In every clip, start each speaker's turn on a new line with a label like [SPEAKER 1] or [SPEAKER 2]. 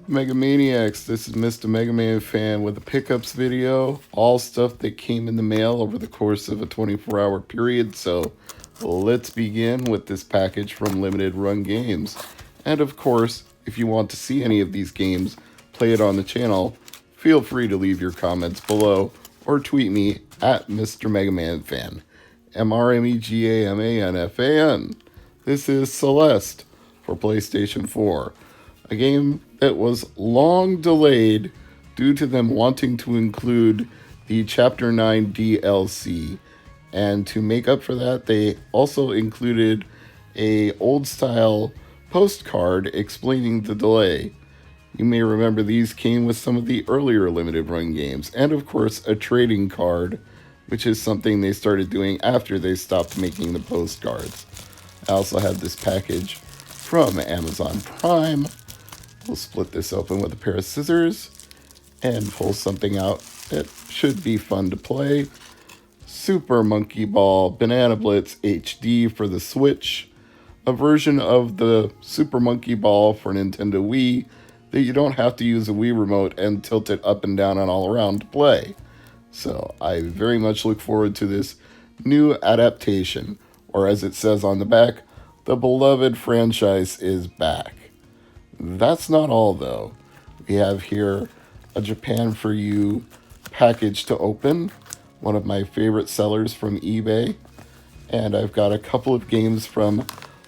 [SPEAKER 1] Mega Maniacs, this is Mr. MegaManFan with a pickups video. All stuff that came in the mail over the course of a 24-hour period. So let's begin with this package from Limited Run Games. And of course, if you want to see any of these games played on the channel, feel free to leave your comments below or tweet me at Mr. MegaManFan. MrMegamanFan. This is Celeste for PlayStation 4. A game that was long delayed due to them wanting to include the Chapter 9 DLC. And to make up for that, they also included a old-style postcard explaining the delay. You may remember these came with some of the earlier limited run games. And of course, a trading card, which is something they started doing after they stopped making the postcards. I also had this package from Amazon Prime. We'll split this open with a pair of scissors and pull something out that should be fun to play. Super Monkey Ball Banana Blitz HD for the Switch. A version of the Super Monkey Ball for Nintendo Wii that you don't have to use a Wii remote and tilt it up and down and all around to play. So I very much look forward to this new adaptation, or as it says on the back, the beloved franchise is back. That's not all, though. We have here a Japan for You package to open, one of my favorite sellers from eBay. And I've got a couple of games from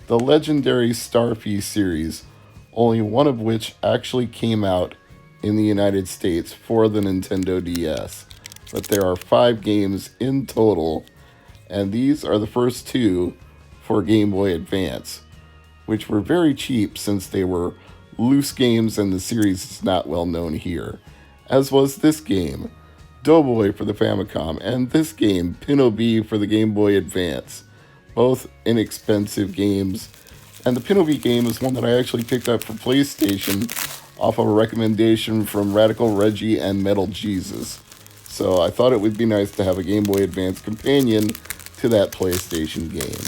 [SPEAKER 1] the legendary Starfy series, only one of which actually came out in the United States for the Nintendo DS. But there are 5 games in total, and these are the first 2 for Game Boy Advance, which were very cheap since they were loose games and the series is not well known here, as was this game, Doughboy for the Famicom, and this game, Pinobi for the Game Boy Advance. Both inexpensive games, and the Pinobi game is one that I actually picked up for PlayStation off of a recommendation from Radical Reggie and Metal Jesus. So I thought it would be nice to have a Game Boy Advance companion to that PlayStation game.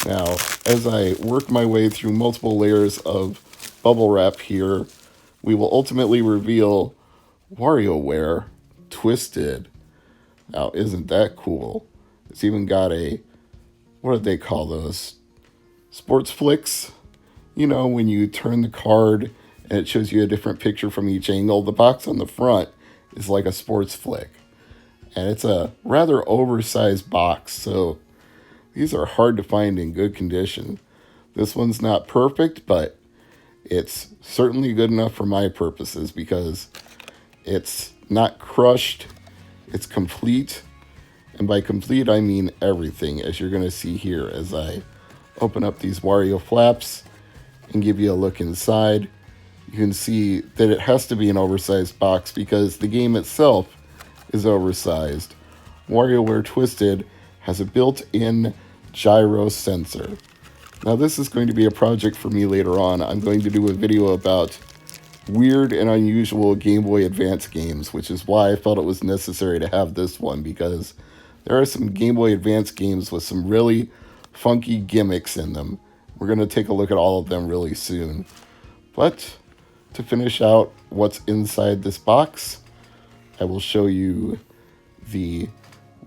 [SPEAKER 1] Now, as I work my way through multiple layers of bubble wrap here, we will ultimately reveal WarioWare Twisted. Now, isn't that cool? It's even got a, what do they call those? Sports flicks? You know, when you turn the card and it shows you a different picture from each angle. The box on the front is like a sports flick. And it's a rather oversized box, so these are hard to find in good condition. This one's not perfect, but it's certainly good enough for my purposes because it's not crushed, it's complete. And by complete, I mean everything, as you're going to see here as I open up these Wario flaps and give you a look inside. You can see that it has to be an oversized box because the game itself is oversized. WarioWare Twisted has a built-in gyro sensor. Now this is going to be a project for me later on. I'm going to do a video about weird and unusual Game Boy Advance games, which is why I felt it was necessary to have this one, because there are some Game Boy Advance games with some really funky gimmicks in them. We're going to take a look at all of them really soon. But to finish out what's inside this box, I will show you the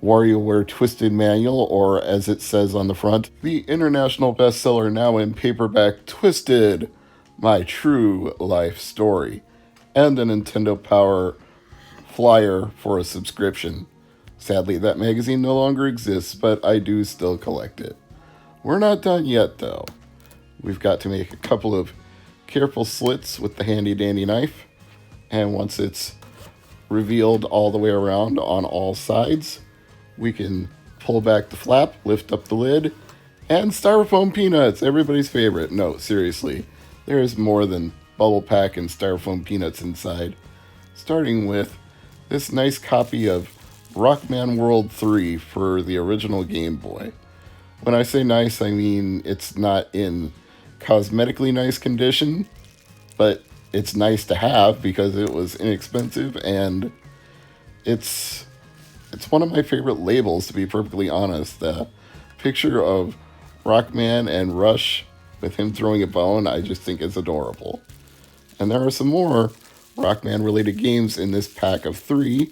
[SPEAKER 1] WarioWare Twisted Manual, or as it says on the front, the international bestseller now in paperback, Twisted, My True Life Story, and a Nintendo Power flyer for a subscription. Sadly, that magazine no longer exists, but I do still collect it. We're not done yet, though. We've got to make a couple of careful slits with the handy-dandy knife, and once it's revealed all the way around on all sides, we can pull back the flap, lift up the lid, and styrofoam peanuts, everybody's favorite. No, seriously, there is more than bubble pack and styrofoam peanuts inside. Starting with this nice copy of Rockman World 3 for the original Game Boy. When I say nice, I mean it's not in cosmetically nice condition, but it's nice to have because it was inexpensive, and it's one of my favorite labels, to be perfectly honest. The picture of Rockman and Rush with him throwing a bone, I just think is adorable. And there are some more Rockman related games in this pack of 3.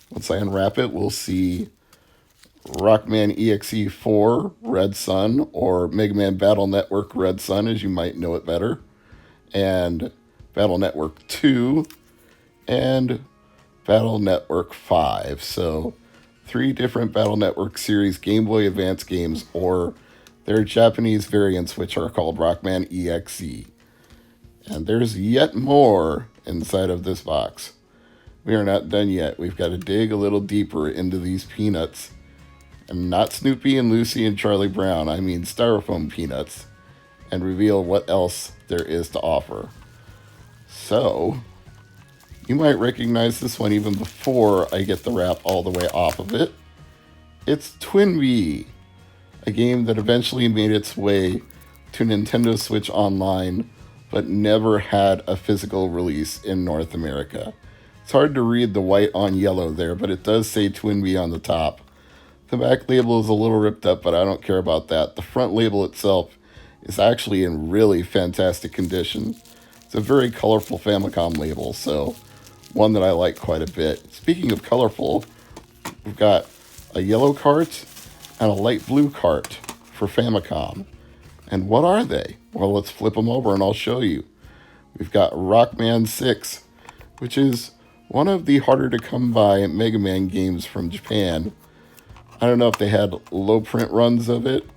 [SPEAKER 1] Once I unwrap it, we'll see Rockman EXE 4 Red Sun, or Mega Man Battle Network Red Sun, as you might know it better, and Battle Network 2, and Battle Network 5. So 3 different Battle Network series Game Boy Advance games, or their Japanese variants, which are called Rockman EXE. And there's yet more inside of this box. We are not done yet. We've got to dig a little deeper into these peanuts. And not Snoopy and Lucy and Charlie Brown, I mean styrofoam peanuts, and reveal what else there is to offer. So, you might recognize this one even before I get the wrap all the way off of it. It's Twinbee, a game that eventually made its way to Nintendo Switch Online, but never had a physical release in North America. It's hard to read the white on yellow there, but it does say Twinbee on the top. The back label is a little ripped up, but I don't care about that. The front label itself is actually in really fantastic condition. It's a very colorful Famicom label, so one that I like quite a bit. Speaking of colorful, we've got a yellow cart and a light blue cart for Famicom. And what are they? Well, let's flip them over and I'll show you. We've got Rockman 6, which is one of the harder to come by Mega Man games from Japan. I don't know if they had low print runs of it.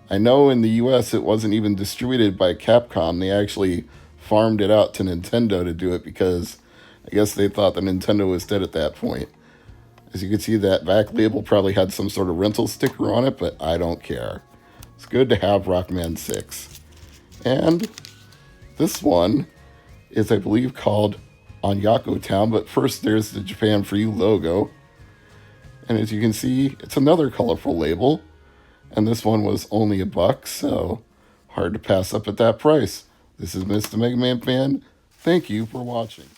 [SPEAKER 1] I know in the US it wasn't even distributed by Capcom. They actually farmed it out to Nintendo to do it because I guess they thought that Nintendo was dead at that point. As you can see, that back label probably had some sort of rental sticker on it, but I don't care. It's good to have Rockman 6. And this one is, I believe, called Onyako Town, but first there's the Japan For You logo. And as you can see, it's another colorful label. And this one was only $1, so hard to pass up at that price. This is Mr. MegaManFan. Thank you for watching.